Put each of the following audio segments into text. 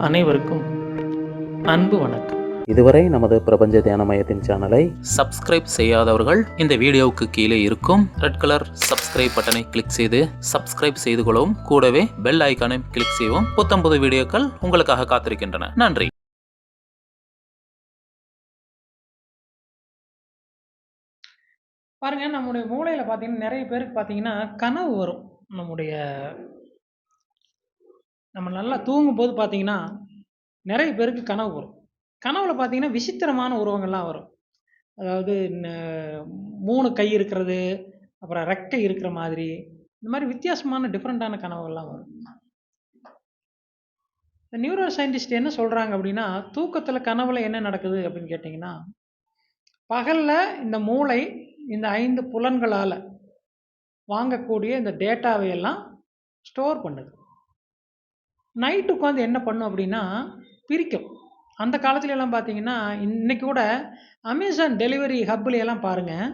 அனைவருக்கும் அன்பு வணக்கம். இதுவரை நமது பிரபஞ்ச தியான மையத்தின் சேனலை சப்ஸ்கிரைப் செய்யாதவர்கள் இந்த வீடியோவுக்கு கீழே இருக்கும் ரெட் கலர் சப்ஸ்கிரைப் பட்டனை கிளிக் செய்து சப்ஸ்கிரைப் செய்து கொள்ளவும், கூடவே பெல் ஐக்கானை கிளிக் செய்யவும். புத்தம்புது வீடியோக்கள் உங்களுக்காக காத்திருக்கின்றன. நன்றி. பாருங்க, நம்முடைய மூளையில பார்த்தீங்கன்னா நிறைய பேருக்கு பார்த்தீங்கன்னா கனவு வரும். நம்ம நல்லா தூங்கும்போது பார்த்தீங்கன்னா நிறைய பேருக்கு கனவு வரும். கனவுல பார்த்தீங்கன்னா விசித்திரமான உருவங்கள்லாம் வரும். அதாவது 3 கை இருக்கிறது, அப்புறம் ரெக்கை இருக்கிற மாதிரி, இந்த மாதிரி வித்தியாசமான டிஃப்ரெண்ட்டான கனவுகள்லாம் வரும். இந்த நியூரோ சயின்டிஸ்ட் என்ன சொல்கிறாங்க அப்படின்னா, தூக்கத்தில் கனவுல என்ன நடக்குது அப்படின்னு கேட்டிங்கன்னா, பகலில் இந்த மூளை இந்த 5 புலன்களால் வாங்கக்கூடிய இந்த டேட்டாவை எல்லாம் ஸ்டோர் பண்ணுது. நைட்டு உட்காந்து என்ன பண்ணும் அப்படின்னா பிரிக்கும். அந்த காலத்துல எல்லாம் பார்த்தீங்கன்னா, இன்னைக்கு கூட அமேசான் டெலிவரி ஹப்பில் எல்லாம் பாருங்கள்,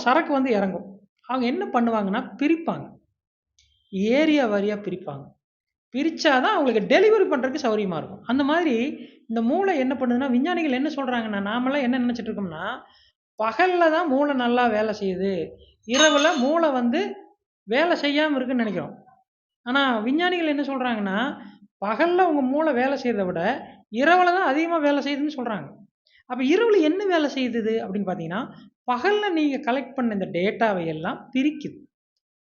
சரக்கு வந்து இறங்கும். அவங்க என்ன பண்ணுவாங்கன்னா பிரிப்பாங்க, ஏரியா வாரியாக பிரிப்பாங்க. பிரித்தாதான் அவங்களுக்கு டெலிவரி பண்ணுறதுக்கு சௌகரியமாக இருக்கும். அந்த மாதிரி இந்த மூளை என்ன பண்ணுதுன்னா, விஞ்ஞானிகள் என்ன சொல்கிறாங்கன்னா, நாமெல்லாம் என்ன நினச்சிட்டு இருக்கோம்னா, பகலில் தான் மூளை நல்லா வேலை செய்யுது, இரவில் மூளை வந்து வேலை செய்யாமல் இருக்குன்னு நினைக்கிறோம். ஆனால் விஞ்ஞானிகள் என்ன சொல்கிறாங்கன்னா, பகலில் உங்கள் மூளை வேலை செய்கிறத விட இரவில் தான் அதிகமாக வேலை செய்யுதுன்னு சொல்கிறாங்க. அப்போ இரவில் என்ன வேலை செய்யுது அப்படின்னு பார்த்தீங்கன்னா, பகலில் நீங்கள் கலெக்ட் பண்ண இந்த டேட்டாவை எல்லாம் பிரிக்குது.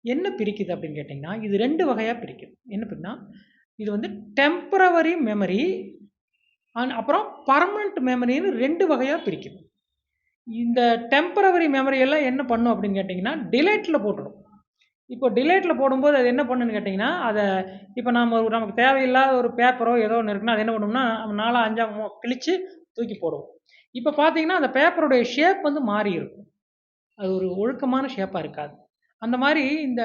என்ன பிரிக்குது அப்படின்னு கேட்டிங்கன்னா, இது 2 வகையாக பிரிக்குது. என்ன அப்படின்னா, இது வந்து டெம்பரவரி மெமரி அப்புறம் பர்மனண்ட் மெமரின்னு 2 வகையாக பிரிக்குது. இந்த டெம்பரவரி மெமரி எல்லாம் என்ன பண்ணும் அப்படின்னு கேட்டிங்கன்னா, டிலேட்டில் போட்டுடும். இப்போ டிலேட்டில் போடும்போது அது என்ன பண்ணுன்னு கேட்டிங்கன்னா, அதை இப்போ நமக்கு தேவையில்லாத ஒரு பேப்பரோ ஏதோ ஒன்று இருக்குன்னா, அது என்ன பண்ணும்னா 4 5 கிழிச்சு தூக்கி போடுவோம். இப்போ பார்த்தீங்கன்னா, அந்த பேப்பருடைய ஷேப் வந்து மாறி இருக்கும். அது ஒரு ஒழுக்கமான ஷேப்பாக இருக்காது. அந்த மாதிரி இந்த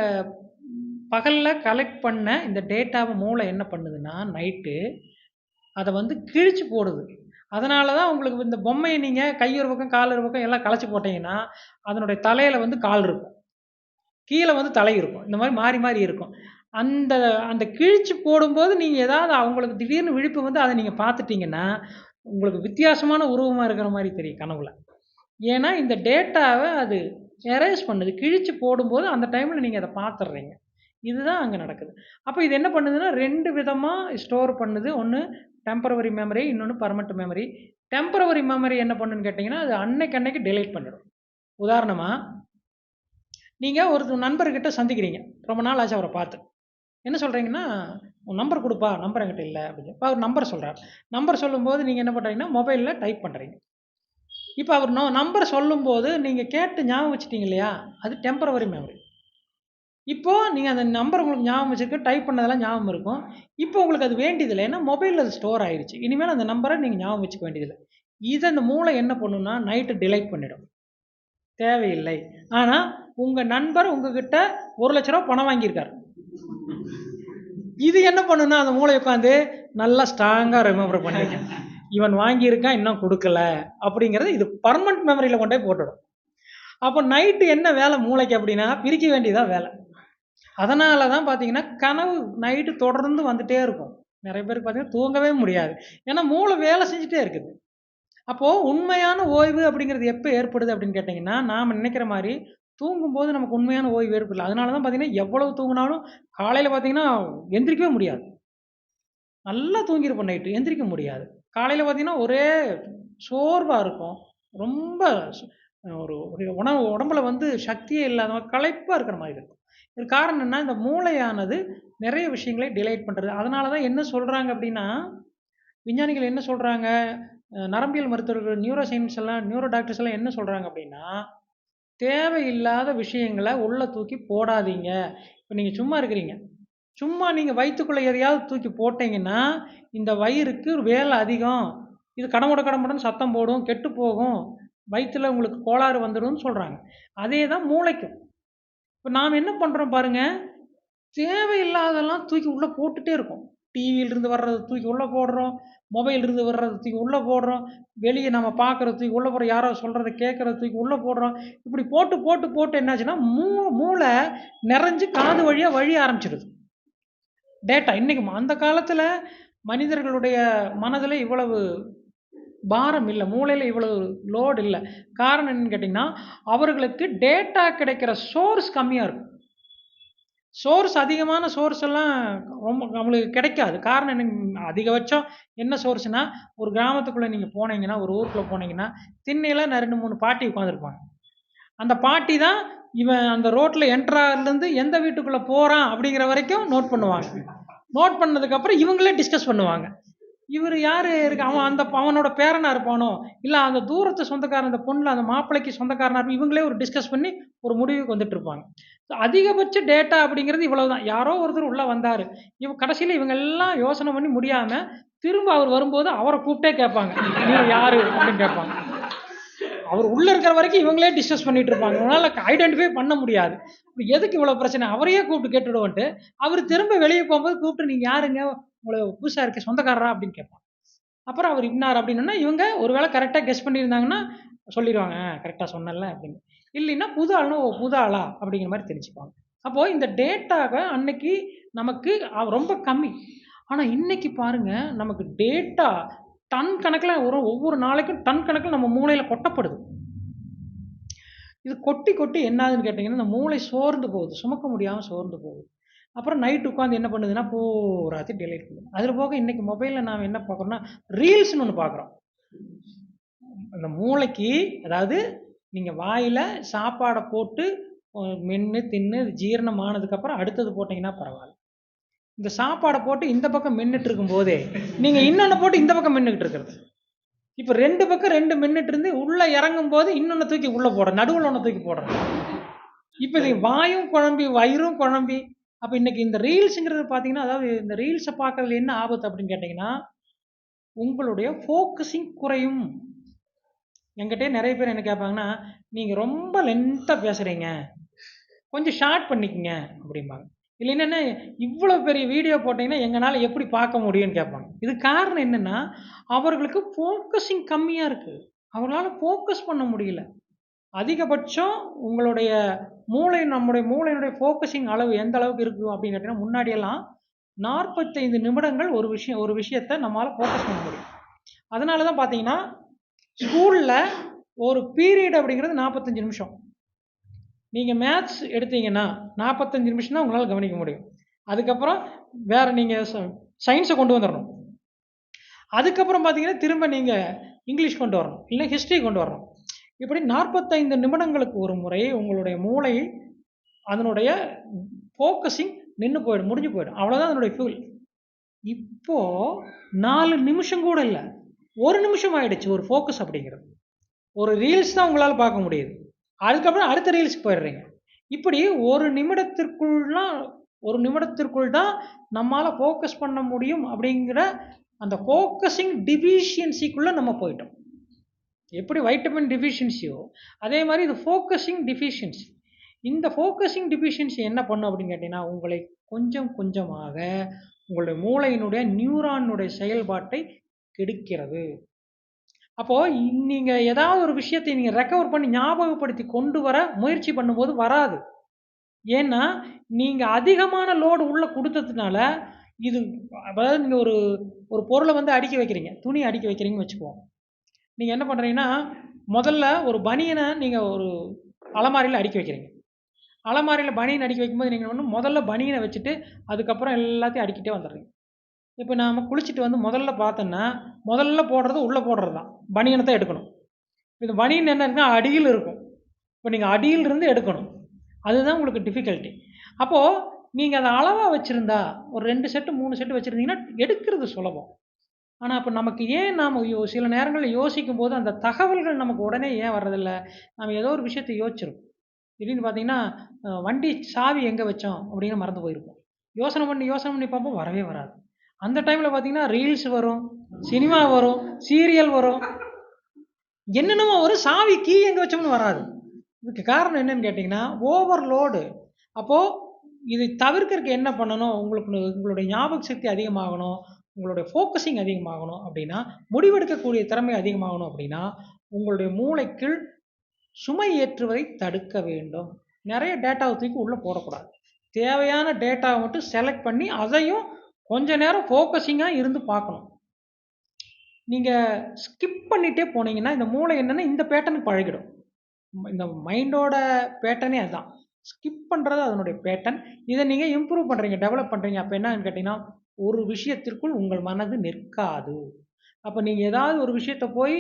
பகலில் கலெக்ட் பண்ண இந்த டேட்டாவை மூளை என்ன பண்ணுதுன்னா, நைட்டு அதை வந்து கிழிச்சு போடுது. அதனால தான் உங்களுக்கு இந்த பொம்மையை நீங்கள் கை ஒரு பக்கம் கால் ஒரு பக்கம் எல்லாம் கலைச்சி போட்டிங்கன்னா, அதனுடைய தலையில் வந்து கால் இருக்கும், கீழே வந்து தலை இருக்கும். இந்த மாதிரி மாறி மாறி இருக்கும். அந்த அந்த கிழிச்சு போடும்போது நீங்கள் ஏதாவது அவங்களுக்கு திடீர்னு விழிப்பு வந்து அதை நீங்கள் பார்த்துட்டிங்கன்னா, உங்களுக்கு வித்தியாசமான உருவமாக இருக்கிற மாதிரி தெரியும் கனவுல. ஏன்னா இந்த டேட்டாவை அது எரேஸ் பண்ணுது. கிழிச்சு போடும்போது அந்த டைமில் நீங்கள் அதை பார்த்துடுறீங்க. இதுதான் அங்கே நடக்குது. அப்போ இது என்ன பண்ணுதுன்னா 2 விதமாக ஸ்டோர் பண்ணுது. ஒன்று டெம்பரவரி மெமரி, இன்னொன்று பர்மனெண்ட் மெமரி. டெம்பரவரி மெமரி என்ன பண்ணுன்னு கேட்டிங்கன்னா, அது அன்னைக்கு டெலீட் பண்ணிடும். உதாரணமாக, நீங்கள் ஒரு நண்பர்கிட்ட சந்திக்கிறீங்க, ரொம்ப நாள் ஆச்சு அவரை பார்த்து. என்ன சொல்கிறீங்கன்னா, உன் நம்பர் கொடுப்பா, நம்பர் என்கிட்ட இல்லை அப்படின்னு. இப்போ அவர் நம்பர் சொல்கிறார். நம்பர் சொல்லும்போது நீங்கள் என்ன பண்ணுறீங்கன்னா, மொபைலில் டைப் பண்ணுறீங்க. இப்போ அவர் நம்பர் சொல்லும்போது நீங்கள் கேட்டு ஞாபகம் வச்சுட்டீங்க இல்லையா, அது டெம்பரவரி மெமரி. இப்போது நீங்கள் அந்த நம்பர் உங்களுக்கு ஞாபகம் வச்சுருக்கு, டைப் பண்ணதெல்லாம் ஞாபகம் இருக்கும். இப்போ உங்களுக்கு அது வேண்டியதில்லை, ஏன்னா மொபைலில் அது ஸ்டோர் ஆயிடுச்சு. இனிமேல் அந்த நம்பரை நீங்கள் ஞாபகம் வச்சுக்க வேண்டியதில்லை. இதை அந்த மூளை என்ன பண்ணுன்னா, நைட்டு டிலைட் பண்ணிடும், தேவையில்லை. ஆனால் உங்கள் நண்பர் உங்ககிட்ட 1 லட்ச ரூபா பணம் வாங்கியிருக்கார். இது என்ன பண்ணுன்னா, அந்த மூளை உட்காந்து நல்லா ஸ்ட்ராங்காக ரிமெம்பர் பண்ணிருக்கேன், இவன் வாங்கியிருக்கான் இன்னும் கொடுக்கல அப்படிங்கிறது இது பர்மனெண்ட் மெமரியில் கொண்டே போட்டுடும். அப்போ நைட்டு என்ன வேலை மூளைக்கு அப்படின்னா, பிரிக்க வேண்டியதான் வேலை. அதனால தான் பார்த்தீங்கன்னா, கனவு நைட்டு தொடர்ந்து வந்துட்டே இருக்கும். நிறைய பேருக்கு பார்த்தீங்கன்னா தூங்கவே முடியாது. ஏன்னா மூளை வேலை செஞ்சுட்டே இருக்குது. அப்போது உண்மையான ஓய்வு அப்படிங்கிறது எப்போ ஏற்படுது அப்படின்னு கேட்டிங்கன்னா, நாம் நினைக்கிற மாதிரி தூங்கும்போது நமக்கு உண்மையான ஓய்வு ஏற்படல. அதனால தான் பார்த்தீங்கன்னா, எவ்வளவு தூங்கினாலும் காலையில் பார்த்தீங்கன்னா எந்திரிக்கவே முடியாது. நல்லா தூங்கியிருப்போம் நைட்டு, எந்திரிக்க முடியாது. காலையில் பார்த்தீங்கன்னா ஒரே சோர்வாக இருக்கும். ரொம்ப ஒரு உடம்புல வந்து சக்தியே இல்லாத மாதிரி களைப்பாக இருக்கிற மாதிரி இருக்கும். இது காரணம் என்ன, இந்த மூளையானது நிறைய விஷயங்களை டிலைட் பண்ணுறது. அதனால தான் என்ன சொல்கிறாங்க அப்படின்னா, விஞ்ஞானிகள் என்ன சொல்கிறாங்க, நரம்பியல் மருத்துவர்கள், நியூரோ சயின்ஸ் எல்லாம், நியூரோ டாக்டர்ஸ் எல்லாம் என்ன சொல்கிறாங்க அப்படின்னா, தேவையில்லாத விஷயங்களை உள்ளே தூக்கி போடாதீங்க. இப்போ நீங்கள் சும்மா இருக்கிறீங்க, சும்மா நீங்கள் வயிற்றுக்குள்ளே எதையாவது தூக்கி போட்டிங்கன்னா, இந்த வயிறுக்கு வேலை அதிகம், இது கடமுடன்னு சத்தம் போடும், கெட்டு போகும், வயிற்றில் உங்களுக்கு கோளாறு வந்துடும்னு சொல்கிறாங்க. அதே தான் மூளைக்கும். இப்போ நாம் என்ன பண்ணுறோம் பாருங்கள், தேவையில்லாதெல்லாம் தூக்கி உள்ளே போட்டுகிட்டே இருக்கோம். டிவியிலிருந்து வர்றதை தூக்கி உள்ளே போடுறோம், மொபைலிருந்து வர்றதை தூக்கி உள்ளே போடுறோம், வெளியே நம்ம பார்க்குறத தூக்கி உள்ளே போடுறோம், யாரோ சொல்கிறத கேட்குறத தூக்கி உள்ளே போடுறோம். இப்படி போட்டு போட்டு போட்டு என்னாச்சுன்னா, மூளை நிறைஞ்சு காது வழியாக வழிய ஆரம்பிச்சிடுது டேட்டா. இன்றைக்கி அந்த காலத்தில் மனிதர்களுடைய மனதில் இவ்வளவு பாரம் இல்லை, மூளையில் இவ்வளவு லோடு இல்லை. காரணம் என்னன்னு கேட்டிங்கன்னா, அவர்களுக்கு டேட்டா கிடைக்கிற சோர்ஸ் கம்மியாக இருக்கும். சோர்ஸ் அதிகமான சோர்ஸ் எல்லாம் ரொம்ப நம்மளுக்கு கிடைக்காது. காரணம் என்ன, அதிகபட்சம் என்ன சோர்ஸ்னா, ஒரு கிராமத்துக்குள்ளே நீங்கள் போனீங்கன்னா, ஒரு ஊருக்குள்ளே போனீங்கன்னா, திண்ணையில் 2, 3 பாட்டி உட்காந்துருப்பாங்க. அந்த பாட்டி தான் இவன் அந்த ரோட்டில் என்ட்ராலேருந்து எந்த வீட்டுக்குள்ளே போகிறான் அப்படிங்கிற வரைக்கும் நோட் பண்ணுவாங்க. நோட் பண்ணதுக்கப்புறம் இவங்களே டிஸ்கஸ் பண்ணுவாங்க. இவர் யார் இருக்கு, அவனோட பேரனாக இருப்பானோ, இல்லை அந்த தூரத்து சொந்தக்காரன், அந்த பொண்ணில் அந்த மாப்பிள்ளைக்கு சொந்தக்காரனாக இருப்பான். இவங்களே ஒரு டிஸ்கஸ் பண்ணி ஒரு முடிவுக்கு வந்துட்டு இருப்பாங்க. அதிகபட்ச டேட்டா அப்படிங்கிறது இவ்வளவு தான். யாரோ ஒருத்தர் உள்ளே வந்தார், கடைசியில் இவங்க எல்லாம் யோசனை பண்ணி முடியாமல் திரும்ப அவர் வரும்போது அவரை கூப்பிட்டே கேட்பாங்க, நீங்கள் யார் அப்படின்னு கேட்பாங்க. அவர் உள்ளே இருக்கிற வரைக்கும் இவங்களே டிஸ்கஸ் பண்ணிட்டு இருப்பாங்க. அவங்களால ஐடென்டிஃபை பண்ண முடியாது. எதுக்கு இவ்வளோ பிரச்சனை, அவரையே கூப்பிட்டு கேட்டுடுவோன்ட்டு அவர் திரும்ப வெளியே போகும்போது கூப்பிட்டு, நீங்கள் யாருங்க, உங்களை புதுசாக இருக்க சொந்தக்காரரா அப்படின்னு கேட்பாங்க. அப்புறம் அவர் இன்னார் அப்படின்னா இவங்க ஒருவேளை கரெக்டாக கெஸ் பண்ணியிருந்தாங்கன்னா சொல்லிடுவாங்க, கரெக்டாக சொன்னல அப்படின்னு. இல்லைன்னா புது ஆளுனா புது ஆளா அப்படிங்கிற மாதிரி தெரிஞ்சுப்பாங்க. அப்போது இந்த டேட்டாவை அன்னைக்கு நமக்கு ரொம்ப கம்மி. ஆனால் இன்னைக்கு பாருங்க, நமக்கு டேட்டா டன் கணக்கில் வரும். ஒவ்வொரு நாளைக்கும் டன் கணக்கில் நம்ம மூளையில் கொட்டப்படுது. இது கொட்டி கொட்டி என்னாதுன்னு கேட்டிங்கன்னா, இந்த மூளை சோர்ந்து போகுது, சுமக்க முடியாமல் சோர்ந்து போகுது. அப்புறம் நைட் உட்காந்து என்ன பண்ணுதுன்னா, பூராத்தையும் டெலீட் பண்ணுது. அதில் போக இன்றைக்கி மொபைலில் நாம் என்ன பார்க்குறோம்னா, ரீல்ஸ்னு ஒன்று பார்க்குறோம். அந்த மூளைக்கு, அதாவது நீங்கள் வாயில் சாப்பாடை போட்டு மென்று தின்னு ஜீரணம் ஆனதுக்கப்புறம் அடுத்தது போட்டிங்கன்னா பரவாயில்ல. இந்த சாப்பாடை போட்டு இந்த பக்கம் மென்னுட்டு இருக்கும்போதே நீங்கள் இன்னொன்று போட்டு இந்த பக்கம் மென்னுக்கிட்டு இருக்கிறது. இப்போ 2 பக்கம் 2 மின்னுட்டு இருந்து உள்ளே இறங்கும் போது இன்னொன்று தூக்கி உள்ளே போடுறேன், நடுவில் ஒன்று தூக்கி போடுறேன். இப்போ இது வாயும் குழம்பி வயிறும் குழம்பி. அப்போ இன்னைக்கு இந்த ரீல்ஸுங்கிறது பார்த்தீங்கன்னா, அதாவது இந்த ரீல்ஸை பார்க்கறதுல என்ன ஆபத்து அப்படின்னு கேட்டிங்கன்னா, உங்களுடைய ஃபோக்கஸிங் குறையும். என்கிட்டே நிறைய பேர் என்ன கேட்பாங்கன்னா, நீங்கள் ரொம்ப லென்த்தாக பேசுகிறீங்க, கொஞ்சம் ஷார்ட் பண்ணிக்கங்க அப்படிம்பாங்க. இல்லைன்னா இவ்வளோ பெரிய வீடியோ போட்டிங்கன்னா எங்களால் எப்படி பார்க்க முடியும்னு கேட்பாங்க. இது காரணம் என்னென்னா, அவர்களுக்கு ஃபோக்கஸிங் கம்மியாக இருக்குது. அவர்களால் ஃபோக்கஸ் பண்ண முடியல. அதிகபட்சம் உங்களுடைய நம்முடைய மூளையினுடைய ஃபோக்கஸிங் அளவு எந்த அளவுக்கு இருக்குது அப்படின்னு கேட்டிங்கன்னா, முன்னாடியெல்லாம் 45 நிமிடங்கள் ஒரு விஷயத்தை நம்மளால் ஃபோக்கஸ் பண்ண முடியும். அதனால தான் பார்த்தீங்கன்னா, ஸ்கூலில் ஒரு பீரியட் அப்படிங்கிறது 45 நிமிஷம். நீங்கள் மேத்ஸ் எடுத்தீங்கன்னா 45 நிமிஷம் தான் உங்களால் கவனிக்க முடியும். அதுக்கப்புறம் வேறு நீங்கள் சயின்ஸை கொண்டு வந்துடணும். அதுக்கப்புறம் பார்த்தீங்கன்னா திரும்ப நீங்கள் இங்கிலீஷ் கொண்டு வரணும், இல்லை ஹிஸ்ட்ரி கொண்டு வரணும். இப்படி 45 நிமிடங்களுக்கு ஒரு முறை உங்களுடைய மூளை அதனுடைய ஃபோக்கஸிங் நின்று போயிடும், முடிஞ்சு போயிடும். அவ்வளோதான் அதனுடைய ஃபியூல். இப்போது 4 நிமிஷம் கூட இல்லை, 1 நிமிஷம் ஆகிடுச்சு ஒரு ஃபோக்கஸ் அப்படிங்கிறது. ஒரு ரீல்ஸ் தான் உங்களால் பார்க்க முடியுது, அதுக்கப்புறம் அடுத்த ரீல்ஸுக்கு போயிடுறீங்க. இப்படி ஒரு நிமிடத்திற்குள் தான் நம்மளால் ஃபோக்கஸ் பண்ண முடியும் அப்படிங்கிற அந்த ஃபோக்கஸிங் டிஃபிஷியன்சிக்குள்ளே நம்ம போயிட்டோம். எப்படி வைட்டமின் டிஃபிஷியன்சியோ அதே மாதிரி இது ஃபோக்கஸிங் டிஃபிஷியன்சி. இந்த ஃபோக்கஸிங் டிஃபிஷியன்சி என்ன பண்ணும் அப்படின்னு கேட்டிங்கன்னா, உங்களை கொஞ்சம் கொஞ்சமாக உங்களுடைய மூளையினுடைய நியூரானுடைய செயல்பாட்டை கெடுக்கிறது. அப்போது நீங்கள் ஏதாவது ஒரு விஷயத்தை நீங்கள் ரெக்கவர் பண்ணி ஞாபகப்படுத்தி கொண்டு வர முயற்சி பண்ணும்போது வராது. ஏன்னா நீங்கள் அதிகமான லோடு உள்ளே கொடுத்ததுனால இது. அதாவது நீங்கள் ஒரு பொருளை வந்து அடுக்கி வைக்கிறீங்க, துணி அடுக்கி வைக்கிறீங்கன்னு வச்சுக்குவோம். நீங்கள் என்ன பண்ணுறீங்கன்னா, முதல்ல ஒரு பனியனை நீங்கள் ஒரு அலமாரியில் அடுக்கி வைக்கிறீங்க. அலமாரியில் பனியன் அடுக்கி வைக்கும்போது நீங்கள் ஒன்று முதல்ல பனியனை வச்சுட்டு அதுக்கப்புறம் எல்லாத்தையும் அடுக்கிட்டே வந்துடுறீங்க. இப்போ நாம் குளிச்சுட்டு வந்து முதல்ல பார்த்தோன்னா, முதல்ல போடுறது உள்ளே போடுறது தான், பனியனை தான் எடுக்கணும். இந்த பனியன் என்ன இருக்குன்னா அடியில் இருக்கும். இப்போ நீங்கள் அடியிலிருந்து எடுக்கணும், அதுதான் உங்களுக்கு டிஃபிகல்ட்டி. அப்போது நீங்கள் அதை அளவாக வச்சுருந்தா ஒரு 2 செட்டு 3 செட்டு வச்சுருந்தீங்கன்னா எடுக்கிறது சுலபம். ஆனால் அப்போ நமக்கு ஏன் நாம் சில நேரங்களில் யோசிக்கும் போது அந்த தகவல்கள் நமக்கு உடனே ஏன் வர்றதில்லை? நம்ம ஏதோ ஒரு விஷயத்தை யோசிச்சிருக்கோம், திடீர்னு பார்த்தீங்கன்னா வண்டி சாவி எங்கே வச்சோம் அப்படின்னு மறந்து போயிருப்போம். யோசனை பண்ணி பார்ப்போம், வரவே வராது. அந்த டைமில் பார்த்தீங்கன்னா ரீல்ஸ் வரும், சினிமா வரும், சீரியல் வரும், என்னென்னமோ வரும், சாவி கீ எங்கே வச்சோம்னு வராது. இதுக்கு காரணம் என்னன்னு கேட்டிங்கன்னா ஓவர்லோடு. அப்போது இதை தவிர்க்கறதுக்கு என்ன பண்ணணும், உங்களுடைய ஞாபக சக்தி அதிகமாகணும், உங்களுடைய ஃபோக்கஸிங் அதிகமாகணும் அப்படின்னா, முடிவெடுக்கக்கூடிய திறமை அதிகமாகணும் அப்படின்னா, உங்களுடைய மூளைக்குள் சுமை ஏற்றுவதை தடுக்க வேண்டும். நிறைய டேட்டாவை தூக்கி உள்ளே போடக்கூடாது. தேவையான டேட்டாவை மட்டும் செலக்ட் பண்ணி அதையும் கொஞ்ச நேரம் ஃபோக்கஸிங்காக இருந்து பார்க்கணும். நீங்கள் ஸ்கிப் பண்ணிகிட்டே போனீங்கன்னா இந்த மூளை என்னென்னா இந்த பேட்டர்னுக்கு பழகிடும். இந்த மைண்டோட பேட்டர்னே அதுதான். ஸ்கிப் பண்ணுறது அதனுடைய பேட்டர்ன். இதை நீங்கள் இம்ப்ரூவ் பண்ணுறீங்க, டெவலப் பண்ணுறீங்க. அப்போ என்னன்னு கேட்டிங்கன்னா ஒரு விஷயத்திற்குள் உங்கள் மனது நிற்காது. அப்போ நீங்கள் ஏதாவது ஒரு விஷயத்தை போய்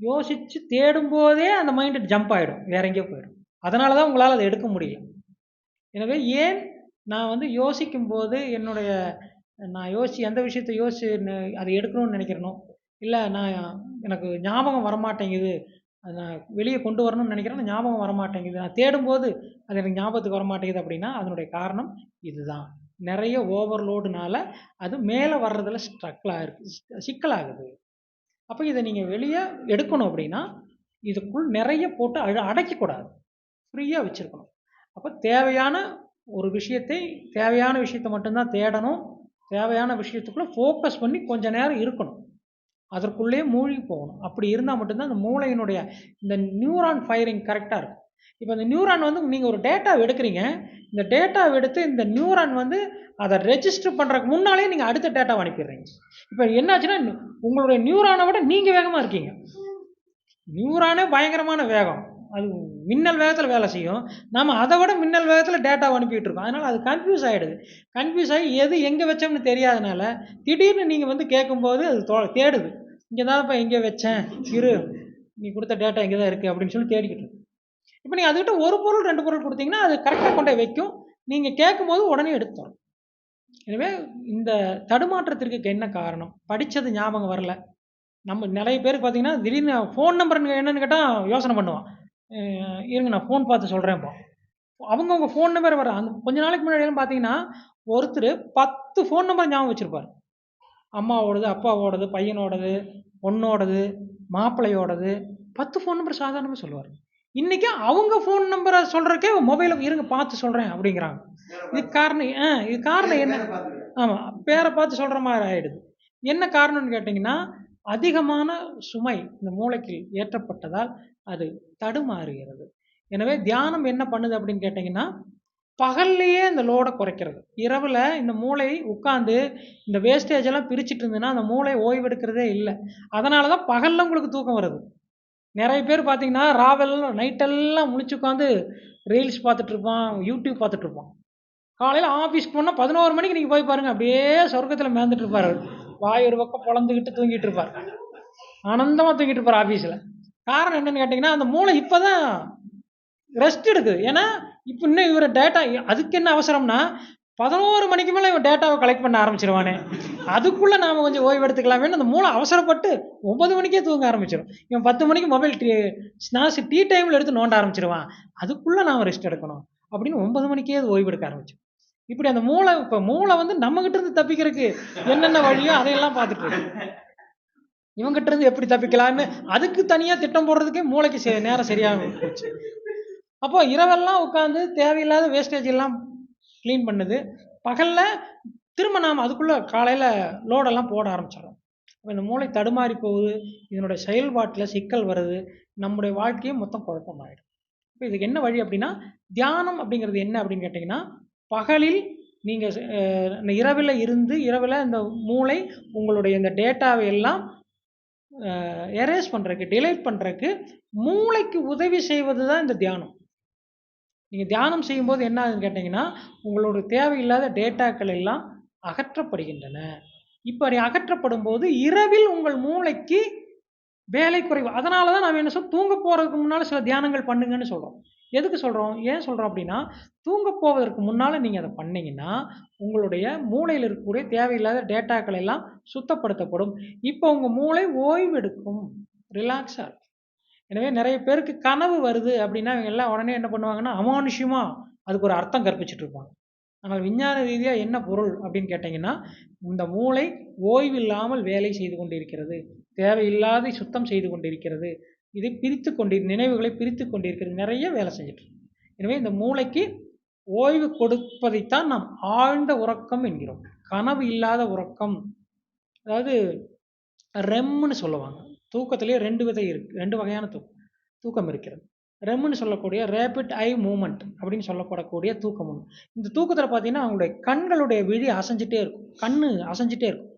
யோசித்து தேடும்போதே அந்த மைண்டு ஜம்ப் ஆகிடும், வேற எங்கேயோ போயிடும். அதனால தான் உங்களால் அதை எடுக்க முடியல. எனவே ஏன் நான் வந்து யோசிக்கும்போது நான் எந்த விஷயத்தை அதை எடுக்கணும்னு நினைக்கிறேனோ, இல்லை எனக்கு ஞாபகம் வரமாட்டேங்குது, அதை நான் வெளியே கொண்டு வரணும்னு நினைக்கிறேன், ஞாபகம் வரமாட்டேங்குது, நான் தேடும்போது அது எனக்கு ஞாபகத்துக்கு வரமாட்டேங்குது அப்படின்னா அதனுடைய காரணம் இதுதான். நிறைய ஓவர்லோடுனால அது மேலே வர்றதில் சிக்கலாகுது. அப்போ இதை நீங்கள் வெளியே எடுக்கணும் அப்படின்னா இதுக்குள் நிறைய போட்டு அடைக்கக்கூடாது, ஃப்ரீயாக வச்சுருக்கணும். அப்போ தேவையான விஷயத்தை மட்டும்தான் தேடணும். தேவையான விஷயத்துக்குள்ளே ஃபோக்கஸ் பண்ணி கொஞ்சம் நேரம் இருக்கணும், அதற்குள்ளேயே மூழ்கி போகணும். அப்படி இருந்தால் மட்டும்தான் அந்த மூளையினுடைய இந்த நியூரான் ஃபயரிங் கரெக்டாக இருக்கும். இப்போ இந்த நியூரான் வந்து நீங்கள் ஒரு டேட்டாவை எடுக்கிறீங்க, இந்த டேட்டாவை எடுத்து இந்த நியூரான் வந்து அதை ரெஜிஸ்டர் பண்ணுறதுக்கு முன்னாலே நீங்கள் அடுத்த டேட்டாவை அனுப்பிடுறீங்க. இப்போ என்னாச்சுன்னா உங்களுடைய நியூரானை விட நீங்கள் வேகமாக இருக்கீங்க. நியூரானே பயங்கரமான வேகம், அது மின்னல் வேகத்தில் வேலை செய்யும். நம்ம அதை விட மின்னல் வேகத்தில் டேட்டாவை அனுப்பிட்டு இருக்கோம். அதனால் அது கன்ஃபியூஸ் ஆகிடுது. கன்ஃபியூஸ் ஆகி எது எங்கே வச்சோம்னு தெரியாதனால திடீர்னு நீங்கள் வந்து கேட்கும்போது அது தேடுது, இங்கே தான்ப்பா எங்கே வச்சேன், நீ கொடுத்த டேட்டா இங்கே தான் இருக்குது அப்படின்னு சொல்லி தேடிக்கிட்டு இருக்கு. இப்போ நீங்கள் அதுக்கிட்ட ஒரு பொருள் 2 பொருள் கொடுத்தீங்கன்னா அது கரெக்டாக கொண்டே வைக்கும், நீங்கள் கேட்கும்போது உடனே எடுத்துரும். எனவே இந்த தடுமாற்றத்திற்கு என்ன காரணம்? படித்தது ஞாபகம் வரல. நம்ம நிறைய பேருக்கு பார்த்தீங்கன்னா திடீர்னு ஃபோன் நம்பர் என்னன்னு கேட்டால் யோசனை பண்ணுவான், இருங்க நான் ஃபோன் பார்த்து சொல்கிறேன்ப்பா. அவங்கவுங்க ஃபோன் நம்பர் வர அந்த கொஞ்ச நாளைக்கு முன்னாடியெல்லாம் பார்த்தீங்கன்னா ஒருத்தர் 10 ஃபோன் நம்பர் ஞாபகம் வச்சுருப்பார். அம்மாவோடது, அப்பாவோடது, பையனோடது, பொண்ணோடது, மாப்பிள்ளையோடது 10 ஃபோன் நம்பர் சாதாரணமாக சொல்லுவார். இன்றைக்கி அவங்க ஃபோன் நம்பரை சொல்கிறக்கே மொபைலில் இருங்க பார்த்து சொல்கிறேன் அப்படிங்கிறாங்க. இது காரணம் என்ன? ஆமாம், பேரை பார்த்து சொல்கிற மாதிரி ஆகிடுது. என்ன காரணம்னு கேட்டிங்கன்னா அதிகமான சுமை இந்த மூளைக்கு ஏற்றப்பட்டதால் அது தடுமாறுகிறது. எனவே தியானம் என்ன பண்ணுது அப்படின்னு கேட்டிங்கன்னா பகல்லையே இந்த லோடை குறைக்கிறது. இரவில் இந்த மூளை உட்காந்து இந்த வேஸ்டேஜ் எல்லாம் பிரிச்சுட்டு இருந்ததுன்னா அந்த மூளை ஓய்வெடுக்கிறதே இல்லை. அதனால தான் பகலில் உங்களுக்கு தூக்கம் வருது. நிறைய பேர் பார்த்தீங்கன்னா ராவெல்லாம் நைட்டெல்லாம் முழிச்சு உட்காந்து ரீல்ஸ் பார்த்துட்ருப்பான், யூடியூப் பார்த்துட்ருப்பான். காலையில் ஆஃபீஸ்க்கு போனால் 11 மணிக்கு நீங்கள் போய் பாருங்கள், அப்படியே சொர்க்கத்தில் மேந்துட்டு இருப்பார். வாய் ஒரு பக்கம் பொழந்துக்கிட்டு தூங்கிட்டு இருப்பார், ஆனந்தமாக தூங்கிட்டு இருப்பார் ஆஃபீஸில். காரணம் என்னென்னு கேட்டிங்கன்னா அந்த மூளை இப்போ தான் ரெஸ்ட் எடுக்குது. ஏன்னா இப்போ இன்னும் இவர் டேட்டா, அதுக்கு என்ன அவசரம்னா 11 மணிக்கு மேலே இவன் டேட்டாவை கலெக்ட் பண்ண ஆரம்பிச்சிருவானே, அதுக்குள்ளே நாம் கொஞ்சம் ஓய்வு எடுத்துக்கலாமேன்னு அந்த மூளை அவசரப்பட்டு 9 மணிக்கே தூங்க ஆரம்பிச்சிடும். இவன் 10 மணிக்கு மொபைல் ஸ்நாக்ஸ் டீ டைமில் எடுத்து நோண்ட ஆரம்பிச்சிருவான், அதுக்குள்ளே நாம் ரெஸ்ட் எடுக்கணும் அப்படின்னு 9 மணிக்கே அது ஓய்வு எடுக்க ஆரம்பிச்சிடும். இப்படி அந்த மூளை வந்து நம்மகிட்ட இருந்து தப்பிக்கிறதுக்கு என்னென்ன வழியோ அதையெல்லாம் பார்த்துட்டு இருக்கு. இவங்கிட்ட இருந்து எப்படி தப்பிக்கலான்னு அதுக்கு தனியாக திட்டம் போடுறதுக்கே மூளைக்கு நேரம் சரியாக போச்சு. அப்போ இரவெல்லாம் உட்காந்து தேவையில்லாத வேஸ்டேஜ் எல்லாம் க்ளீன் பண்ணுது. பகலில் திரும்ப நாம் அதுக்குள்ளே காலையில் லோடெல்லாம் போட ஆரம்பிச்சிடறோம். அப்போ இந்த மூளை தடுமாறி போகுது, இதனுடைய செயல்பாட்டில் சிக்கல் வருது, நம்முடைய வாழ்க்கையும் மொத்தம் குழப்பமாயிடும். இப்போ இதுக்கு என்ன வழி அப்படின்னா தியானம் அப்படிங்கிறது என்ன அப்படின்னு கேட்டிங்கன்னா பகலில் நீங்கள் இரவில் இந்த மூளை உங்களுடைய இந்த டேட்டாவை எல்லாம் எரேஸ் பண்ணுறதுக்கு, டிலைட் பண்ணுறதுக்கு மூளைக்கு உதவி செய்வது தான் இந்த தியானம். நீங்கள் தியானம் செய்யும்போது என்ன ஆகுதுன்னு கேட்டிங்கன்னா உங்களோட தேவையில்லாத டேட்டாக்கள் எல்லாம் அகற்றப்படுகின்றன. இப்படி அகற்றப்படும் போது இரவில் உங்கள் மூளைக்கு வேலை குறைவு. அதனால தான் நாம் என்ன சொல்றோம், தூங்க போகிறதுக்கு முன்னால் சில தியானங்கள் பண்ணுங்கன்னு சொல்கிறோம். எதுக்கு சொல்கிறோம், ஏன் சொல்கிறோம் அப்படின்னா தூங்க போவதற்கு முன்னால் நீங்கள் அதை பண்ணிங்கன்னா உங்களுடைய மூளையில் இருக்கக்கூடிய தேவையில்லாத டேட்டாக்கள் எல்லாம் சுத்தப்படுத்தப்படும். இப்போ உங்கள் மூளை ஓய்வெடுக்கும், ரிலாக்ஸாக இருக்கும். எனவே நிறைய பேருக்கு கனவு வருது அப்படின்னா இவங்க எல்லாம் உடனே என்ன பண்ணுவாங்கன்னா அமானுஷ்யமாக அதுக்கு ஒரு அர்த்தம் கற்பிச்சுட்டு இருப்பாங்க. ஆனால் விஞ்ஞான ரீதியாக என்ன பொருள் அப்படின்னு கேட்டிங்கன்னா இந்த மூளை ஓய்வில்லாமல் வேலை செய்து கொண்டிருக்கிறது, தேவையில்லாத சுத்தம் செய்து கொண்டிருக்கிறது, இதை நினைவுகளை பிரித்து கொண்டிருக்கிறது, நிறைய வேலை செஞ்சுட்டு. எனவே இந்த மூளைக்கு ஓய்வு கொடுப்பதைத்தான் நாம் ஆழ்ந்த உறக்கம் என்கிறோம். கனவு இல்லாத உறக்கம், அதாவது ரெம்னு சொல்லுவாங்க. தூக்கத்திலே 2 வகையான தூக்கம் இருக்கிறது. ரெம்னு சொல்லக்கூடிய ரேபிட் ஐ மூமெண்ட் அப்படின்னு சொல்லப்படக்கூடிய தூக்கம் ஒன்று. இந்த தூக்கத்தில் பார்த்தீங்கன்னா அவங்களுடைய கண்களுடைய விழி அசைஞ்சிட்டே இருக்கும், கண்ணு அசைஞ்சிட்டே இருக்கும்.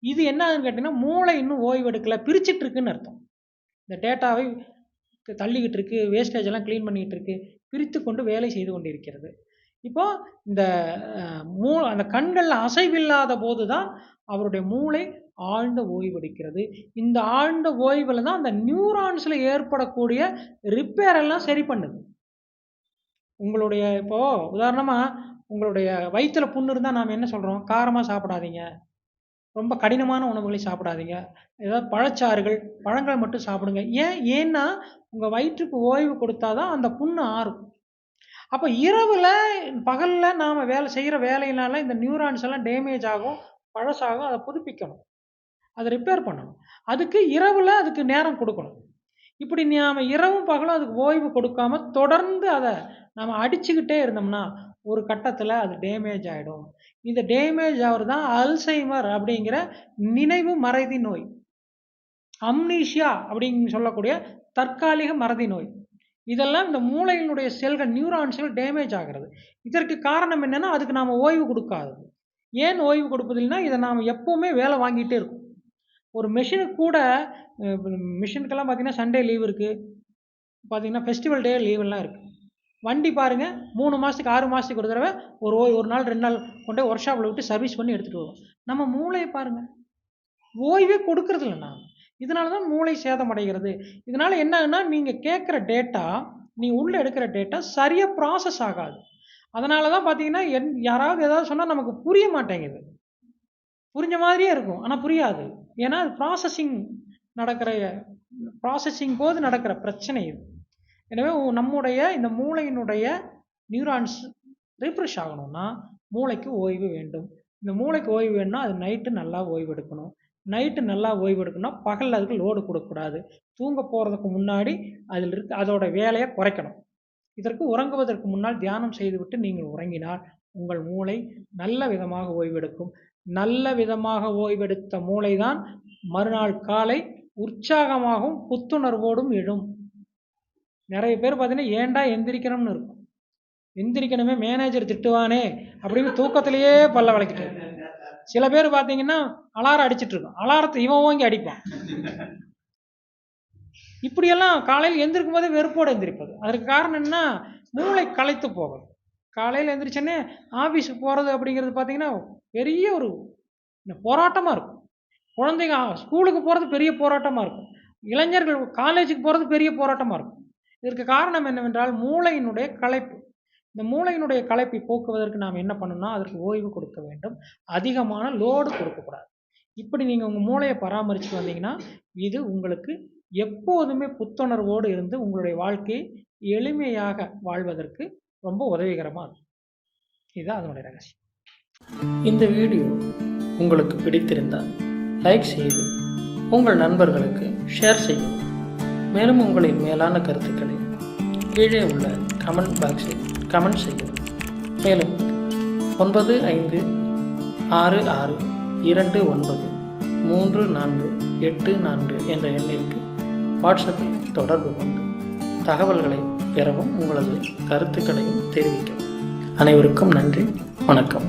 இது என்ன ஆகுதுன்னு கேட்டிங்கன்னா மூளை இன்னும் ஓய்வு எடுக்கலை, பிரிச்சுட்டு இருக்குன்னு அர்த்தம். இந்த டேட்டாவை தள்ளிக்கிட்டு இருக்கு, வேஸ்டேஜ் எல்லாம் க்ளீன் பண்ணிக்கிட்டு இருக்கு, பிரித்து கொண்டு வேலை செய்து கொண்டு இருக்கிறது. இப்போ இந்த அந்த கண்களில் அசைவில்லாத போது தான் அவருடைய மூளை ஆழ்ந்த ஓய்வெடுக்கிறது. இந்த ஆழ்ந்த ஓய்வில் தான் அந்த நியூரான்ஸில் ஏற்படக்கூடிய ரிப்பேர் எல்லாம் சரி பண்ணுது. உங்களுடைய இப்போ உதாரணமாக உங்களுடைய வயிற்றில் புண்ணு இருந்தால் நாம் என்ன சொல்கிறோம்? காரமாக சாப்பிடாதீங்க, ரொம்ப கடினமான உணவுகளை சாப்பிடாதீங்க, ஏதாவது பழச்சாறுகள் பழங்களை மட்டும் சாப்பிடுங்க. ஏன்னா உங்கள் வயிற்றுக்கு ஓய்வு கொடுத்தா தான் அந்த புண்ணு ஆறும். அப்போ இரவில் பகலில் நாம் வேலை செய்கிற வேலையினால இந்த நியூரான்ஸ் எல்லாம் டேமேஜ் ஆகும், பழசாகும். அதை புதுப்பிக்கணும், அதை ரிப்பேர் பண்ணணும். அதுக்கு இரவில் அதுக்கு நேரம் கொடுக்கணும். இப்படி நாம் இரவும் பகலும் அதுக்கு ஓய்வு கொடுக்காம தொடர்ந்து அதை நாம் அடிச்சுக்கிட்டே இருந்தோம்னா ஒரு கட்டத்தில் அது டேமேஜ் ஆகிடும். இந்த டேமேஜ் ஆகிறது தான் அல்சைமர் அப்படிங்கிற நினைவு மறதி நோய், அம்னீஷியா அப்படின்னு சொல்லக்கூடிய தற்காலிக மறதி நோய். இதெல்லாம் இந்த மூளையினுடைய செல்கள் நியூரான்ஸ்கள் டேமேஜ் ஆகிறது. இதற்கு காரணம் என்னென்னா அதுக்கு நாம் ஓய்வு கொடுக்காதது. ஏன் ஓய்வு கொடுப்பதில்லைன்னா இதை நாம் எப்போவுமே வேலை வாங்கிட்டே இருக்கும். ஒரு மெஷினுக்கு கூட மிஷினுக்கெல்லாம் பார்த்திங்கன்னா சண்டே லீவ் இருக்குது, பார்த்திங்கன்னா ஃபெஸ்டிவல் டே லீவெல்லாம் இருக்குது. வண்டி பாருங்கள் 3 மாதத்துக்கு 6 மாதத்துக்கு ஒரு தடவை ஒரு நாள் 2 நாள் கொண்டு போய் ஒர்க் ஷாப்பில் விட்டு சர்வீஸ் பண்ணி எடுத்துகிட்டு வருவோம். நம்ம மூளையை பாருங்கள், ஓய்வே கொடுக்கறது இல்லைண்ணா. இதனால தான் மூளை சேதமடைகிறது. இதனால் என்னன்னா நீங்கள் கேட்குற டேட்டா, நீங்கள் உள்ளே எடுக்கிற டேட்டா சரியாக ப்ராசஸ் ஆகாது. அதனால தான் பார்த்தீங்கன்னா யாராவது ஏதாவது சொன்னால் நமக்கு புரிய மாட்டேங்குது. புரிஞ்ச மாதிரியே இருக்கும், ஆனால் புரியாது. ஏன்னா அது ப்ராசஸிங் போது நடக்கிற பிரச்சனை இது. எனவே நம்முடைய இந்த மூளையினுடைய நியூரான்ஸ் ரிஃப்ரெஷ் ஆகணும்னா மூளைக்கு ஓய்வு வேண்டும். இந்த மூளைக்கு ஓய்வு வேணும்னா அது நைட்டு நல்லா ஓய்வு எடுக்கணும். நைட்டு நல்லா ஓய்வு எடுக்கணும்னா பகலில் அதுக்கு லோடு கொடுக்கக்கூடாது. தூங்க போகிறதுக்கு முன்னாடி அதோட வேலையை குறைக்கணும். இதற்கு உறங்குவதற்கு முன்னால் தியானம் செய்துவிட்டு நீங்கள் உறங்கினால் உங்கள் மூளை நல்ல விதமாக ஓய்வெடுக்கும். நல்ல விதமாக ஓய்வெடுத்த மூளை தான் மறுநாள் காலை உற்சாகமாகவும் புத்துணர்வோடும் எழும். நிறைய பேர் பார்த்தீங்கன்னா ஏன்டா எந்திரிக்கணும்னு இருக்கும். எந்திரிக்கணுமே, மேனேஜர் திட்டுவானே அப்படின்னு தூக்கத்திலேயே பல்ல விளக்கிட்டு. சில பேர் பார்த்தீங்கன்னா அலாரம் அடிச்சுட்டு இருக்கும், அலாரத்தை இவன் ஓங்கி அடிப்பான். இப்படியெல்லாம் காலையில் எந்திரிக்கும் போதே வெறுப்போடு எந்திரிப்பது. அதற்கு காரணம் என்ன? மூளை களைத்து போகுது. காலையில் எந்திரிச்சோன்னே ஆஃபீஸுக்கு போகிறது அப்படிங்கிறது பார்த்தீங்கன்னா பெரிய ஒரு போராட்டமாக இருக்கும். குழந்தைங்க ஸ்கூலுக்கு போகிறது பெரிய போராட்டமாக இருக்கும். இளைஞர்கள் காலேஜுக்கு போகிறது பெரிய போராட்டமாக இருக்கும். இதற்கு காரணம் என்னவென்றால் மூளையினுடைய களைப்பு. இந்த மூளையினுடைய களைப்பை போக்குவதற்கு நாம் என்ன பண்ணணும்னா அதற்கு ஓய்வு கொடுக்க வேண்டும், அதிகமான லோடு கொடுக்கக்கூடாது. இப்படி நீங்கள் உங்கள் மூளையை பராமரித்து வந்தீங்கன்னா இது உங்களுக்கு எப்போதுமே புத்துணர்வோடு இருந்து உங்களுடைய வாழ்க்கையை எளிமையாக வாழ்வதற்கு ரொம்ப உதவிகரமாக இருக்கும். இதுதான் அதனுடைய ரகசியம். இந்த வீடியோ உங்களுக்கு பிடித்திருந்தால் லைக் செய்து உங்கள் நண்பர்களுக்கு ஷேர் செய்யவும். மேலும் உங்களின் மேலான கருத்துக்களை கீழே உள்ள கமெண்ட் பாக்ஸில் கமெண்ட் செய்யவும். மேலும் 9566293484 என்ற எண்ணிற்கு வாட்ஸ்அப்பில் தொடர்பு கொண்டு தகவல்களை பெறவும் உங்களது கருத்துக்களையும் தெரிவிக்கவும். அனைவருக்கும் நன்றி, வணக்கம்.